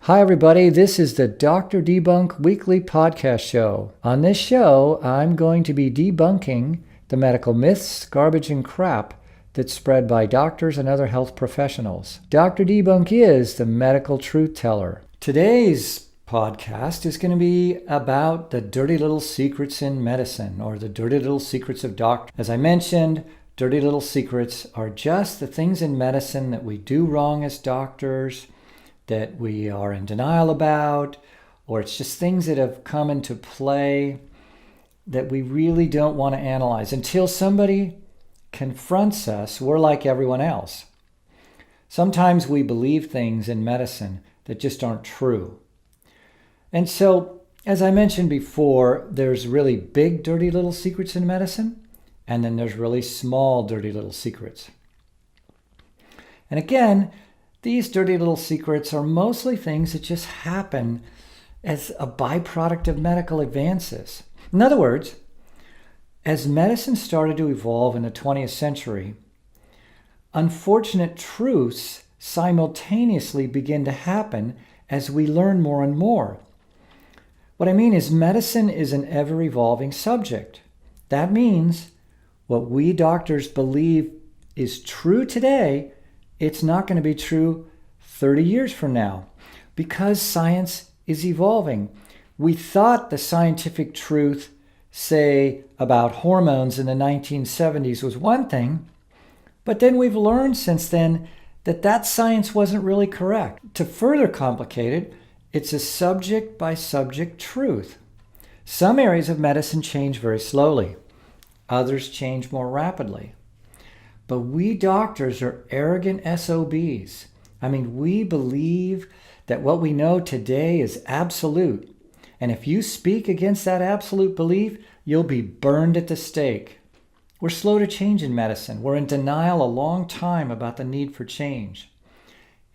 Hi, everybody. This is the Dr. Debunk Weekly Podcast Show. On this show, I'm going to be debunking the medical myths, garbage, and crap that's spread by doctors and other health professionals. Dr. Debunk is the medical truth teller. Today's podcast is going to be about the dirty little secrets in medicine, or the dirty little secrets of doctors. As I mentioned, dirty little secrets are just the things in medicine that we do wrong as doctors, that we are in denial about, or it's just things that have come into play that we really don't want to analyze. Until somebody confronts us, we're like everyone else. Sometimes we believe things in medicine that just aren't true. And so, as I mentioned before, there's really big, dirty little secrets in medicine, and then there's really small, dirty little secrets. And again, these dirty little secrets are mostly things that just happen as a byproduct of medical advances. In other words, as medicine started to evolve in the 20th century, unfortunate truths simultaneously begin to happen as we learn more and more. What I mean is, medicine is an ever-evolving subject. That means what we doctors believe is true today, it's not going to be true 30 years from now, because science is evolving. We thought the scientific truth, say, about hormones in the 1970s was one thing, but then we've learned since then that that science wasn't really correct. To further complicate it, it's a subject-by-subject truth. Some areas of medicine change very slowly. Others change more rapidly. But we doctors are arrogant SOBs. I mean, we believe that what we know today is absolute. And if you speak against that absolute belief, you'll be burned at the stake. We're slow to change in medicine. We're in denial a long time about the need for change.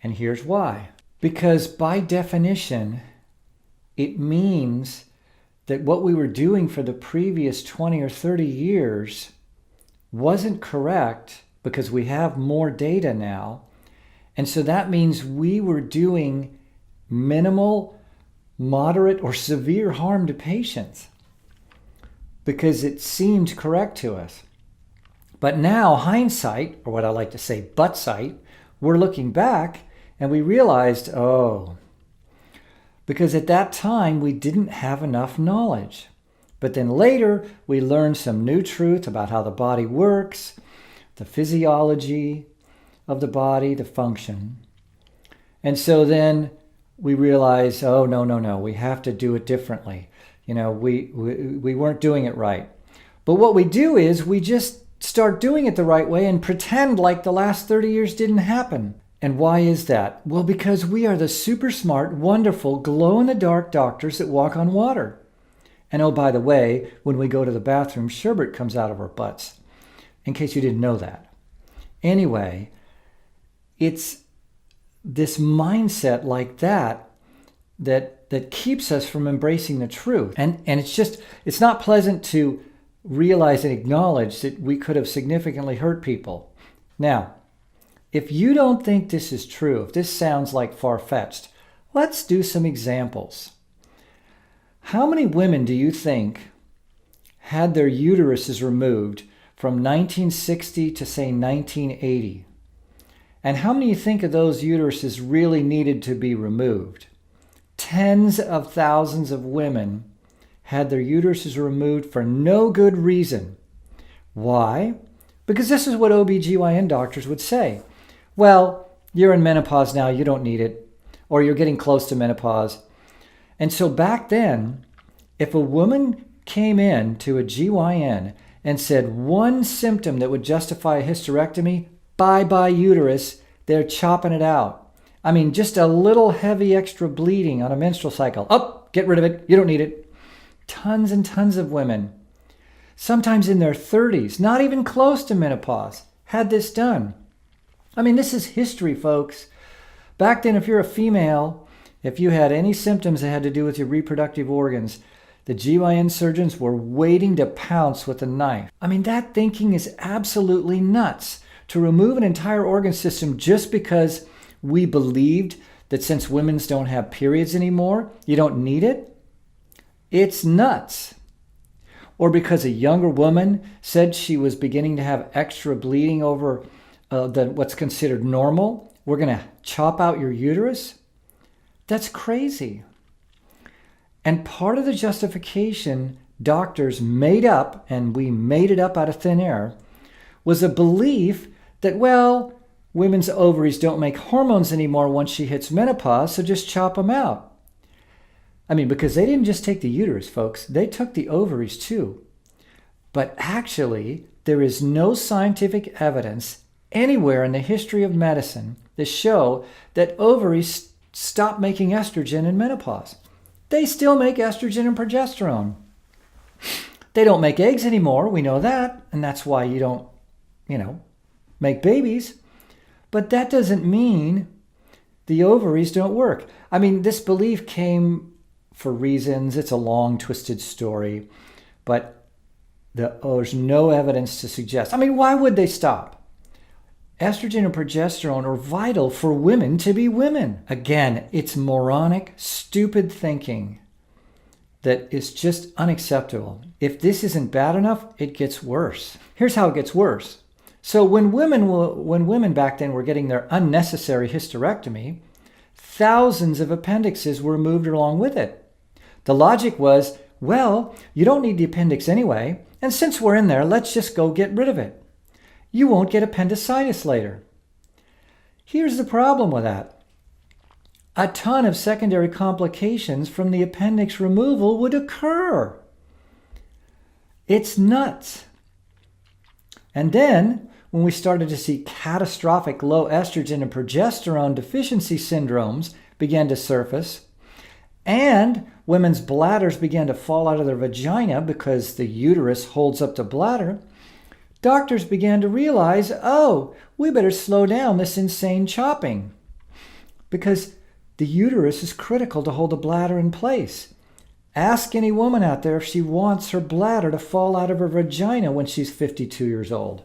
And here's why. Because by definition, it means that what we were doing for the previous 20 or 30 years wasn't correct, because we have more data now. And so that means we were doing minimal, moderate, or severe harm to patients because it seemed correct to us. But now, hindsight, or what I like to say, buttsight, we're looking back and we realized, because at that time we didn't have enough knowledge. But then later we learned some new truth about how the body works, the physiology of the body, the function. And so then we realized, no, we have to do it differently. We weren't doing it right. But what we do is we just start doing it the right way and pretend like the last 30 years didn't happen. And why is that? Well, because we are the super smart, wonderful, glow-in-the-dark doctors that walk on water. And oh, by the way, when we go to the bathroom, sherbet comes out of our butts, in case you didn't know that. Anyway, it's this mindset like that keeps us from embracing the truth. And it's not pleasant to realize and acknowledge that we could have significantly hurt people. Now, if you don't think this is true, if this sounds like far-fetched, let's do some examples. How many women do you think had their uteruses removed from 1960 to, say, 1980? And how many do you think of those uteruses really needed to be removed? Tens of thousands of women had their uteruses removed for no good reason. Why? Because this is what OB/GYN doctors would say. Well, you're in menopause now, you don't need it. Or you're getting close to menopause. And so back then, if a woman came in to a GYN and said one symptom that would justify a hysterectomy, bye-bye uterus, they're chopping it out. I mean, just a little heavy extra bleeding on a menstrual cycle. Get rid of it, you don't need it. Tons and tons of women, sometimes in their 30s, not even close to menopause, had this done. I mean, this is history, folks. Back then, if you're a female, if you had any symptoms that had to do with your reproductive organs, the GYN surgeons were waiting to pounce with a knife. I mean, that thinking is absolutely nuts. To remove an entire organ system just because we believed that since women don't have periods anymore, you don't need it? It's nuts. Or because a younger woman said she was beginning to have extra bleeding over than what's considered normal, we're going to chop out your uterus? That's crazy. And part of the justification doctors made up, and we made it up out of thin air, was a belief that, well, women's ovaries don't make hormones anymore once she hits menopause, so just chop them out. I mean, because they didn't just take the uterus, folks. They took the ovaries too. But actually, there is no scientific evidence anywhere in the history of medicine that show that ovaries stop making estrogen in menopause. They still make estrogen and progesterone. They don't make eggs anymore, we know that, and that's why you don't, make babies. But that doesn't mean the ovaries don't work. I mean, this belief came for reasons, it's a long, twisted story, but there's no evidence to suggest. I mean, why would they stop? Estrogen and progesterone are vital for women to be women. Again, it's moronic, stupid thinking that is just unacceptable. If this isn't bad enough, it gets worse. Here's how it gets worse. So when women back then were getting their unnecessary hysterectomy, thousands of appendixes were removed along with it. The logic was, well, you don't need the appendix anyway, and since we're in there, let's just go get rid of it. You won't get appendicitis later. Here's the problem with that. A ton of secondary complications from the appendix removal would occur. It's nuts. And then, when we started to see catastrophic low estrogen and progesterone deficiency syndromes begin to surface, and women's bladders began to fall out of their vagina because the uterus holds up the bladder, doctors began to realize, oh, we better slow down this insane chopping because the uterus is critical to hold the bladder in place. Ask any woman out there if she wants her bladder to fall out of her vagina when she's 52 years old.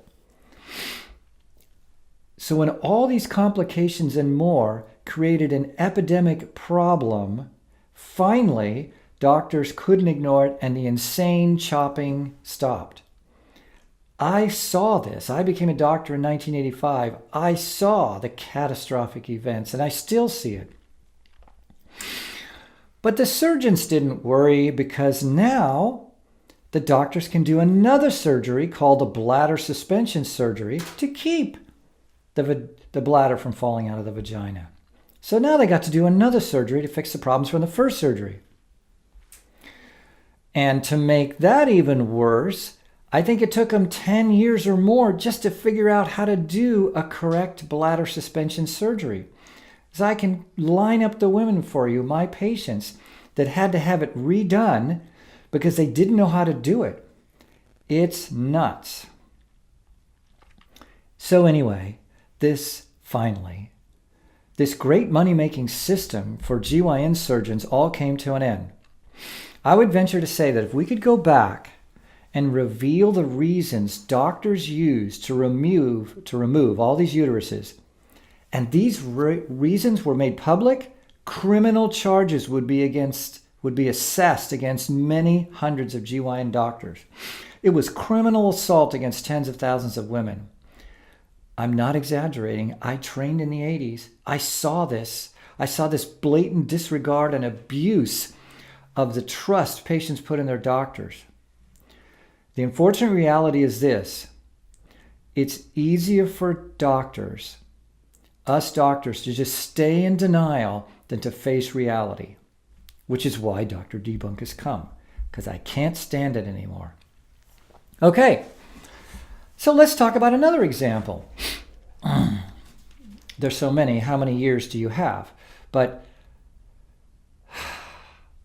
So when all these complications and more created an epidemic problem, finally, doctors couldn't ignore it and the insane chopping stopped. I saw this. I became a doctor in 1985. I saw the catastrophic events, and I still see it. But the surgeons didn't worry because now the doctors can do another surgery called a bladder suspension surgery to keep the bladder from falling out of the vagina. So now they got to do another surgery to fix the problems from the first surgery. And to make that even worse, I think it took them 10 years or more just to figure out how to do a correct bladder suspension surgery. So I can line up the women for you, my patients, that had to have it redone because they didn't know how to do it. It's nuts. So anyway, this great money-making system for GYN surgeons all came to an end. I would venture to say that if we could go back and reveal the reasons doctors used to remove all these uteruses, and these reasons were made public, criminal charges would be assessed against many hundreds of GYN doctors. It was criminal assault against tens of thousands of women. I'm not exaggerating. I trained in the 80s. I saw this. I saw this blatant disregard and abuse of the trust patients put in their doctors. The unfortunate reality is this. It's easier for doctors, us doctors, to just stay in denial than to face reality, which is why Dr. Debunk has come, because I can't stand it anymore. Okay, so let's talk about another example. There's so many. How many years do you have? But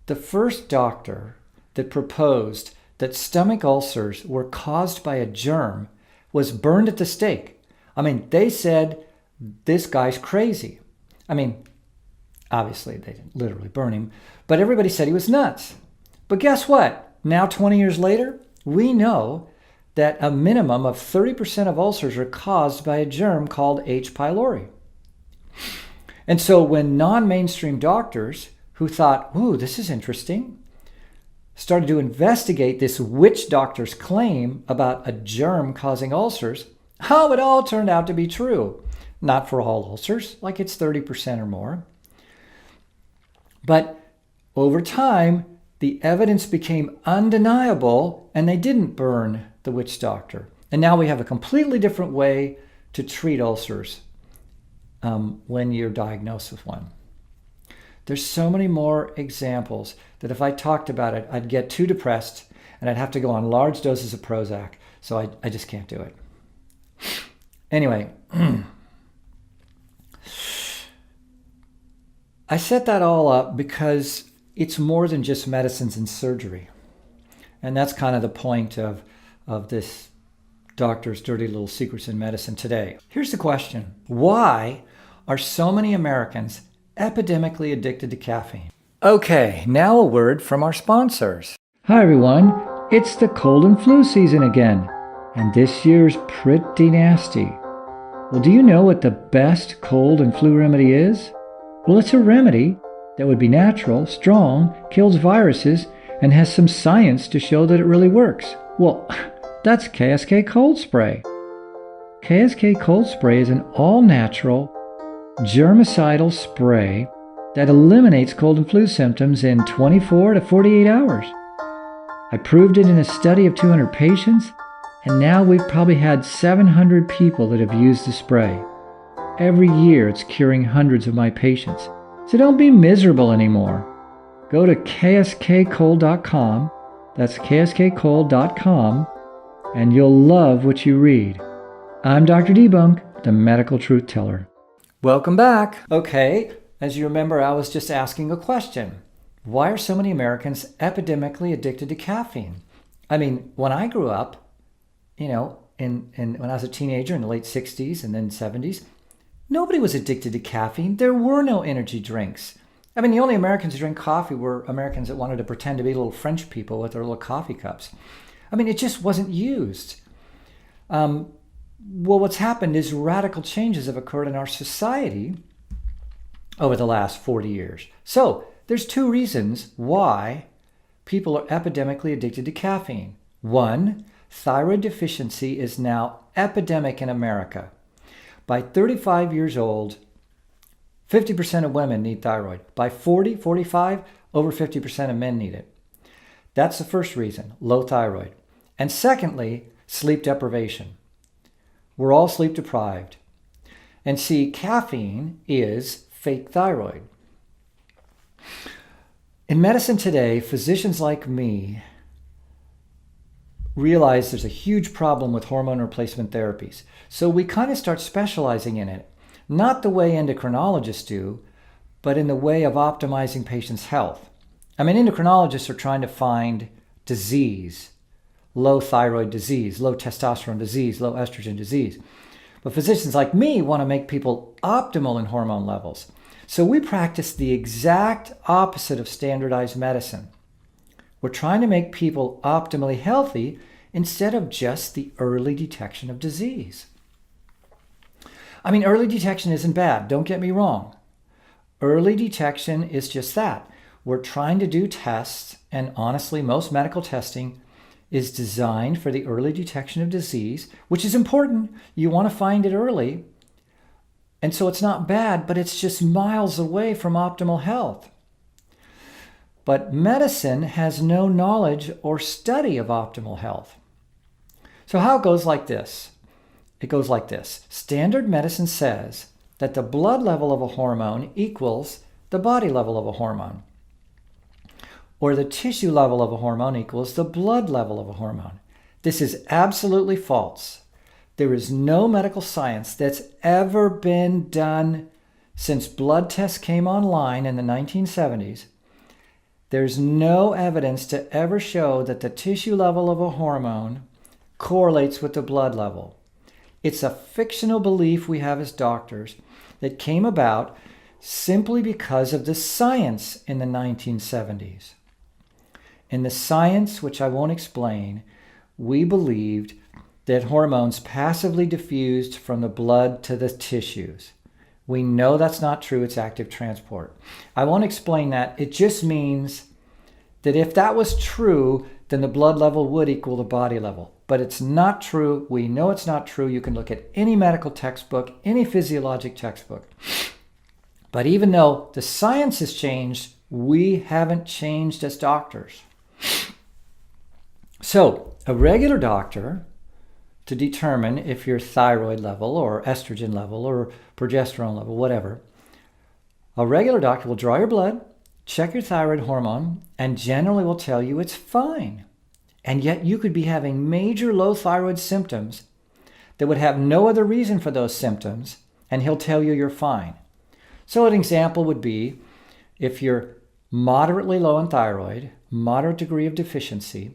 the first doctor that proposed that stomach ulcers were caused by a germ was burned at the stake. I mean, they said, this guy's crazy. I mean, obviously they didn't literally burn him, but everybody said he was nuts. But guess what? Now, 20 years later, we know that a minimum of 30% of ulcers are caused by a germ called H. pylori. And so when non-mainstream doctors who thought, ooh, this is interesting, started to investigate this witch doctor's claim about a germ causing ulcers, oh, it all turned out to be true. Not for all ulcers, like it's 30% or more. But over time, the evidence became undeniable and they didn't burn the witch doctor. And now we have a completely different way to treat ulcers when you're diagnosed with one. There's so many more examples that if I talked about it, I'd get too depressed and I'd have to go on large doses of Prozac. So I just can't do it. Anyway, I set that all up because it's more than just medicines and surgery. And that's kind of the point of this Doctor's Dirty Little Secrets in Medicine today. Here's the question. Why are so many Americans epidemically addicted to caffeine? Okay, now a word from our sponsors. Hi everyone, it's the cold and flu season again, and this year's pretty nasty. Well, do you know what the best cold and flu remedy is? Well, it's a remedy that would be natural, strong, kills viruses, and has some science to show that it really works. Well, that's KSK Cold Spray. KSK Cold Spray is an all-natural, germicidal spray that eliminates cold and flu symptoms in 24 to 48 hours. I proved it in a study of 200 patients, and now we've probably had 700 people that have used the spray. Every year it's curing hundreds of my patients. So don't be miserable anymore. Go to kskcold.com, that's kskcold.com, and you'll love what you read. I'm Dr. Debunk, the medical truth teller. Welcome back. Okay, as you remember, I was just asking a question. Why are so many Americans epidemically addicted to caffeine? I mean, when I grew up, when I was a teenager in the late 60s and then 70s, nobody was addicted to caffeine. There were no energy drinks. I mean, the only Americans who drink coffee were Americans that wanted to pretend to be little French people with their little coffee cups. I mean, it just wasn't used. Well, what's happened is radical changes have occurred in our society over the last 40 years. So there's two reasons why people are epidemically addicted to caffeine. One, thyroid deficiency is now epidemic in America. By 35 years old, 50% of women need thyroid. By 40, 45, over 50% of men need it. That's the first reason, low thyroid. And secondly, sleep deprivation. We're all sleep deprived. And see, caffeine is fake thyroid. In medicine today, physicians like me realize there's a huge problem with hormone replacement therapies. So we kind of start specializing in it. Not the way endocrinologists do, but in the way of optimizing patients' health. I mean, endocrinologists are trying to find disease, low thyroid disease, low testosterone disease, low estrogen disease. But physicians like me want to make people optimal in hormone levels. So we practice the exact opposite of standardized medicine. We're trying to make people optimally healthy instead of just the early detection of disease. I mean, early detection isn't bad. Don't get me wrong. Early detection is just that. We're trying to do tests, and honestly, most medical testing is designed for the early detection of disease, which is important. You want to find it early. And so it's not bad, but it's just miles away from optimal health. But medicine has no knowledge or study of optimal health. So how it goes like this? It goes like this. Standard medicine says that the blood level of a hormone equals the body level of a hormone, or the tissue level of a hormone equals the blood level of a hormone. This is absolutely false. There is no medical science that's ever been done since blood tests came online in the 1970s. There's no evidence to ever show that the tissue level of a hormone correlates with the blood level. It's a fictional belief we have as doctors that came about simply because of the science in the 1970s. In the science, which I won't explain, we believed that hormones passively diffused from the blood to the tissues. We know that's not true. It's active transport. I won't explain that. It just means that if that was true, then the blood level would equal the body level. But it's not true. We know it's not true. You can look at any medical textbook, any physiologic textbook. But even though the science has changed, we haven't changed as doctors. So a regular doctor, to determine if your thyroid level or estrogen level or progesterone level, whatever, a regular doctor will draw your blood, check your thyroid hormone, and generally will tell you it's fine. And yet you could be having major low thyroid symptoms that would have no other reason for those symptoms, and he'll tell you you're fine. So an example would be if you're moderately low in thyroid, moderate degree of deficiency,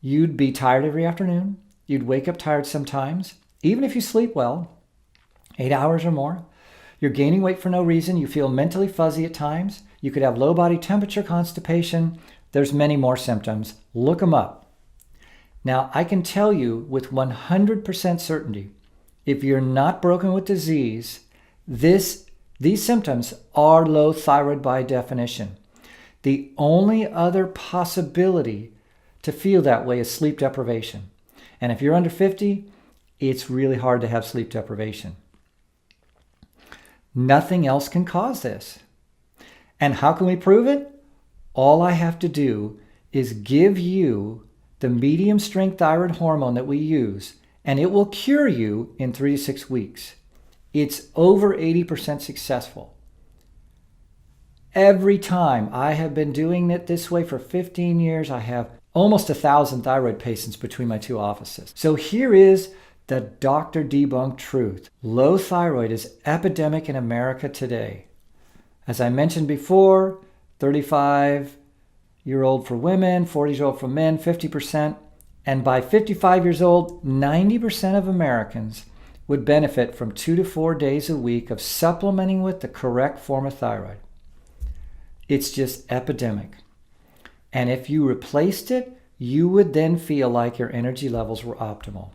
you'd be tired every afternoon. You'd wake up tired sometimes, even if you sleep well, 8 hours or more. You're gaining weight for no reason. You feel mentally fuzzy at times. You could have low body temperature, constipation. There's many more symptoms. Look them up. Now, I can tell you with 100% certainty, if you're not broken with disease, these symptoms are low thyroid by definition. The only other possibility to feel that way is sleep deprivation. And if you're under 50, it's really hard to have sleep deprivation. Nothing else can cause this. And how can we prove it? All I have to do is give you the medium strength thyroid hormone that we use, and it will cure you in 3 to 6 weeks. It's over 80% successful. Every time I have been doing it this way for 15 years, I have almost 1,000 thyroid patients between my two offices. So here is the Dr. Debunk truth. Low thyroid is epidemic in America today. As I mentioned before, 35-year-old for women, 40-year-old for men, 50%. And by 55 years old, 90% of Americans would benefit from 2 to 4 days a week of supplementing with the correct form of thyroid. It's just epidemic. And if you replaced it, you would then feel like your energy levels were optimal.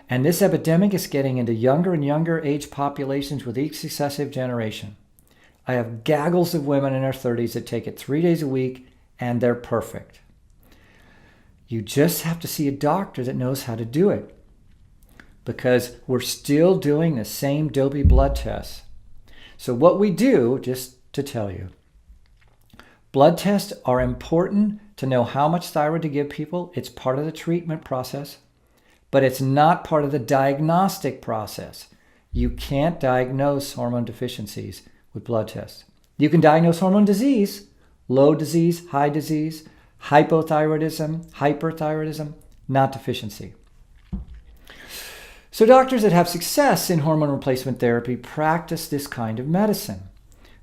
And this epidemic is getting into younger and younger age populations with each successive generation. I have gaggles of women in their 30s that take it 3 days a week, and they're perfect. You just have to see a doctor that knows how to do it, because we're still doing the same dopey blood tests. So what we do, just to tell you, blood tests are important to know how much thyroid to give people. It's part of the treatment process, but it's not part of the diagnostic process. You can't diagnose hormone deficiencies with blood tests. You can diagnose hormone disease, low disease, high disease, hypothyroidism, hyperthyroidism, not deficiency. So doctors that have success in hormone replacement therapy practice this kind of medicine.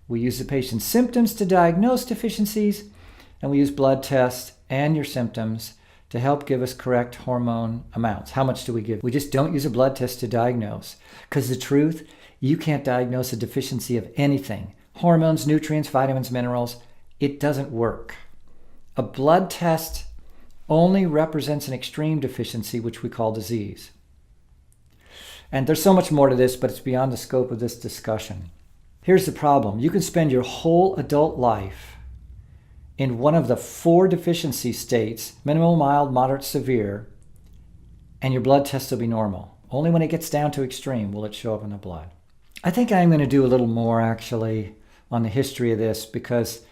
We use the patient's symptoms to diagnose deficiencies, and we use blood tests and your symptoms to help give us correct hormone amounts. How much do we give? We just don't use a blood test to diagnose, because the truth, you can't diagnose a deficiency of anything. Hormones, nutrients, vitamins, minerals, it doesn't work. A blood test only represents an extreme deficiency, which we call disease. And there's so much more to this, but it's beyond the scope of this discussion. Here's the problem. You can spend your whole adult life in one of the 4 deficiency states, minimal, mild, moderate, severe, and your blood tests will be normal. Only when it gets down to extreme will it show up in the blood. I think I'm going to do a little more actually on the history of this, because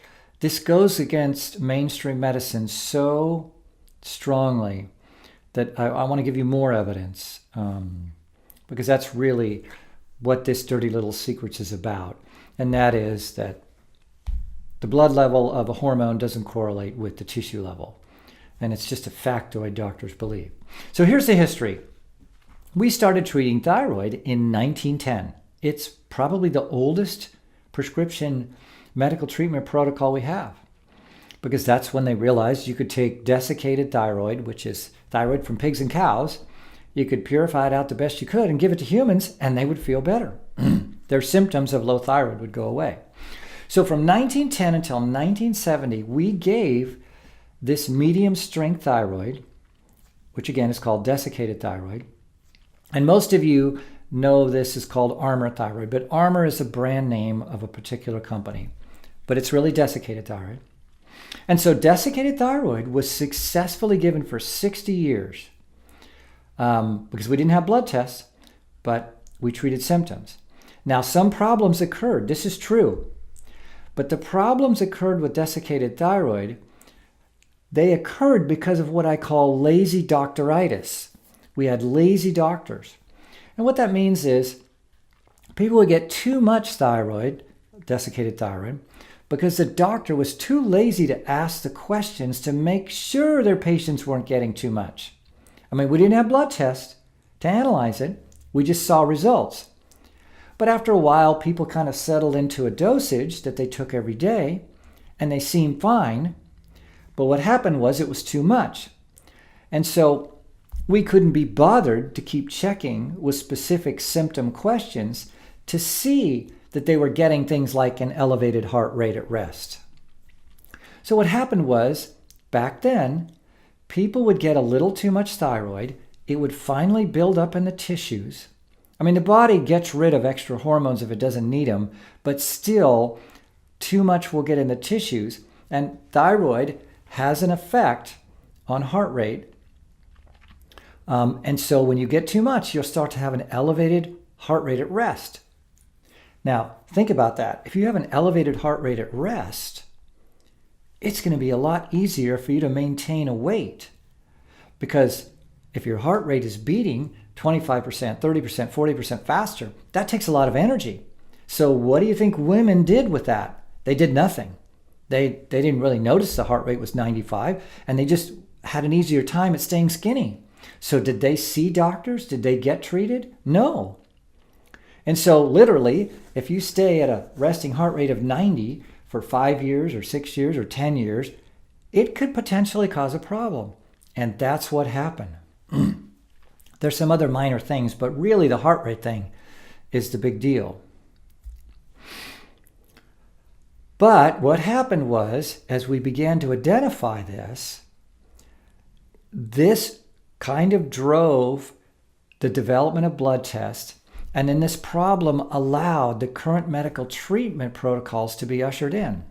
this goes against mainstream medicine so strongly that I want to give you more evidence, because that's really what this Dirty Little Secrets is about. And that is that the blood level of a hormone doesn't correlate with the tissue level. And it's just a factoid doctors believe. So here's the history. We started treating thyroid in 1910. It's probably the oldest prescription medical treatment protocol we have, because that's when they realized you could take desiccated thyroid, which is thyroid from pigs and cows. You could purify it out the best you could and give it to humans, and they would feel better. Their symptoms of low thyroid would go away. So from 1910 until 1970, we gave this medium strength thyroid, which again is called desiccated thyroid. And most of you know this is called Armour thyroid, but Armour is a brand name of a particular company, but it's really desiccated thyroid. And so desiccated thyroid was successfully given for 60 years because we didn't have blood tests, but we treated symptoms. Now, some problems occurred. This is true. But the problems occurred with desiccated thyroid, they occurred because of what I call lazy doctoritis. We had lazy doctors. And what that means is people would get too much thyroid, desiccated thyroid, because the doctor was too lazy to ask the questions to make sure their patients weren't getting too much. I mean, we didn't have blood tests to analyze it. We just saw results. But after a while, people kind of settled into a dosage that they took every day, and they seemed fine. But what happened was it was too much. And so we couldn't be bothered to keep checking with specific symptom questions to see that they were getting things like an elevated heart rate at rest. So what happened was, back then, people would get a little too much thyroid. It would finally build up in the tissues. I mean, the body gets rid of extra hormones if it doesn't need them, but still, too much will get in the tissues. And thyroid has an effect on heart rate. And so when you get too much, you'll start to have an elevated heart rate at rest. Now, think about that. If you have an elevated heart rate at rest, it's going to be a lot easier for you to maintain a weight. Because if your heart rate is beating 25%, 30%, 40% faster, that takes a lot of energy. So what do you think women did with that? They did nothing. They didn't really notice the heart rate was 95, and they just had an easier time at staying skinny. So did they see doctors? Did they get treated? No. And so literally, if you stay at a resting heart rate of 90 for 5 years or 6 years or 10 years, it could potentially cause a problem. And that's what happened. There's some other minor things, but really the heart rate thing is the big deal. But what happened was, as we began to identify this kind of drove the development of blood tests, and then this problem allowed the current medical treatment protocols to be ushered in.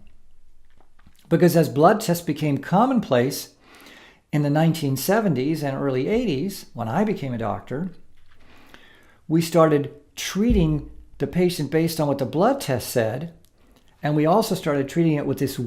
Because as blood tests became commonplace in the 1970s and early 80s, when I became a doctor, we started treating the patient based on what the blood test said, and we also started treating it with this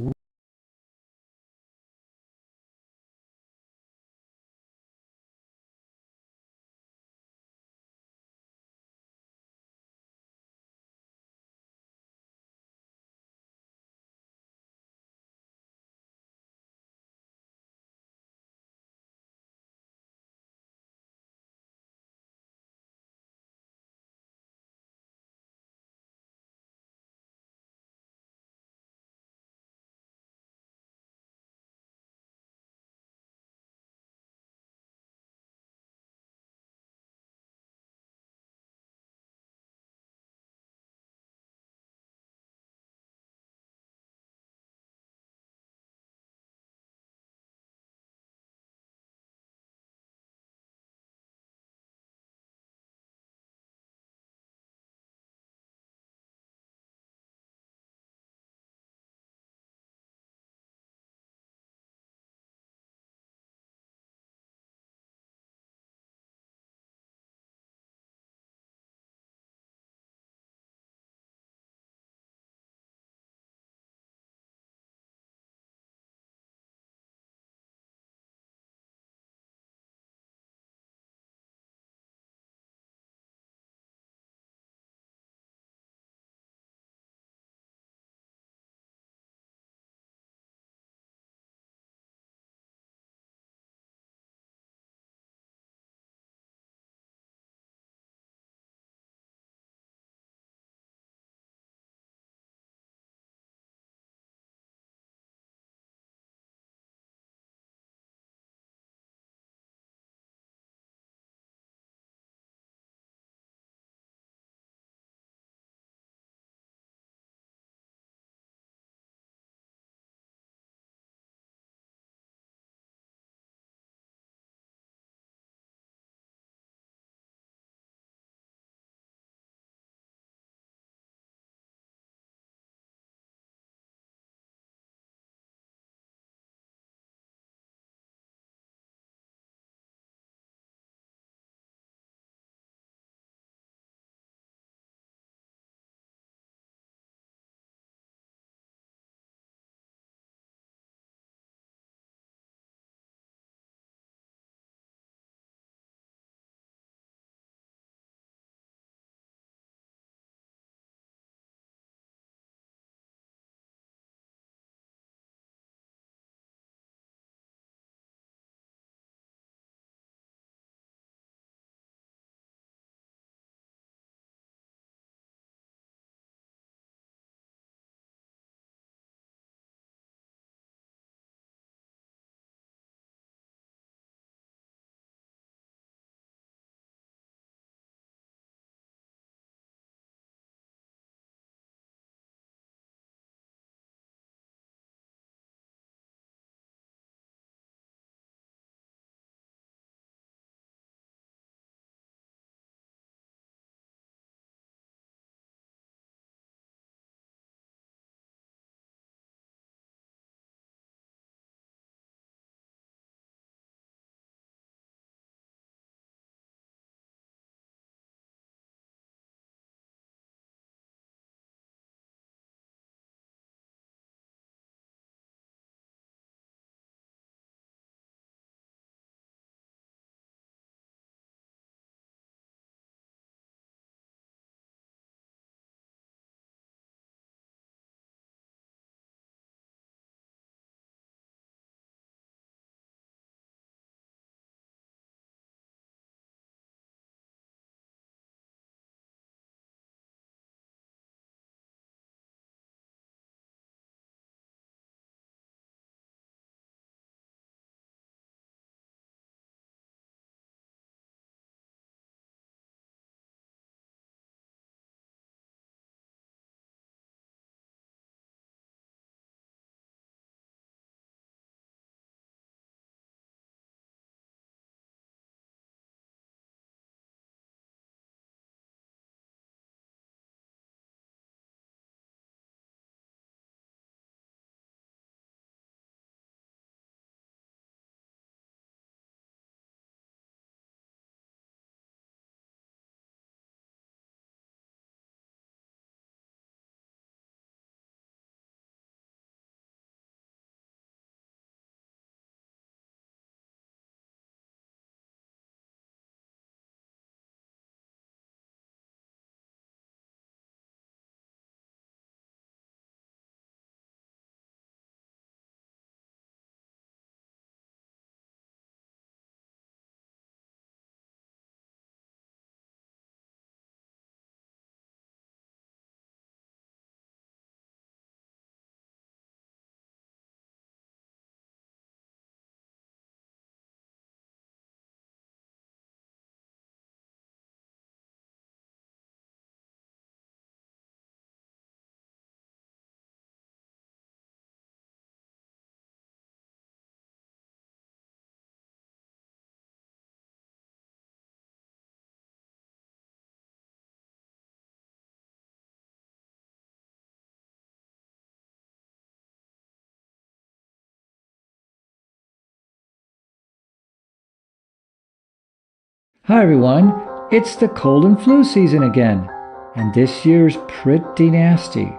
Hi everyone, it's the cold and flu season again, and this year's pretty nasty.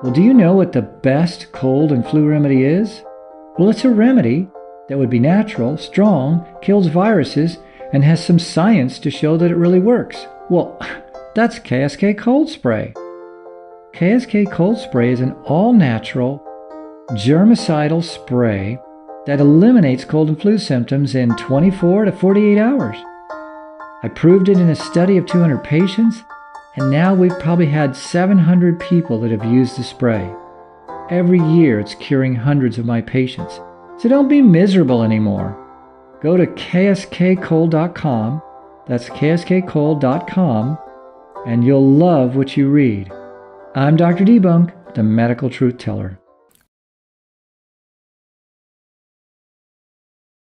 Well, do you know what the best cold and flu remedy is? Well, it's a remedy that would be natural, strong, kills viruses, and has some science to show that it really works. Well, that's KSK Cold Spray. KSK Cold Spray is an all-natural, germicidal spray that eliminates cold and flu symptoms in 24 to 48 hours. I proved it in a study of 200 patients, and now we've probably had 700 people that have used the spray. Every year it's curing hundreds of my patients. So don't be miserable anymore. Go to kskcold.com, that's kskcold.com, and you'll love what you read. I'm Dr. Debunk, the medical truth teller.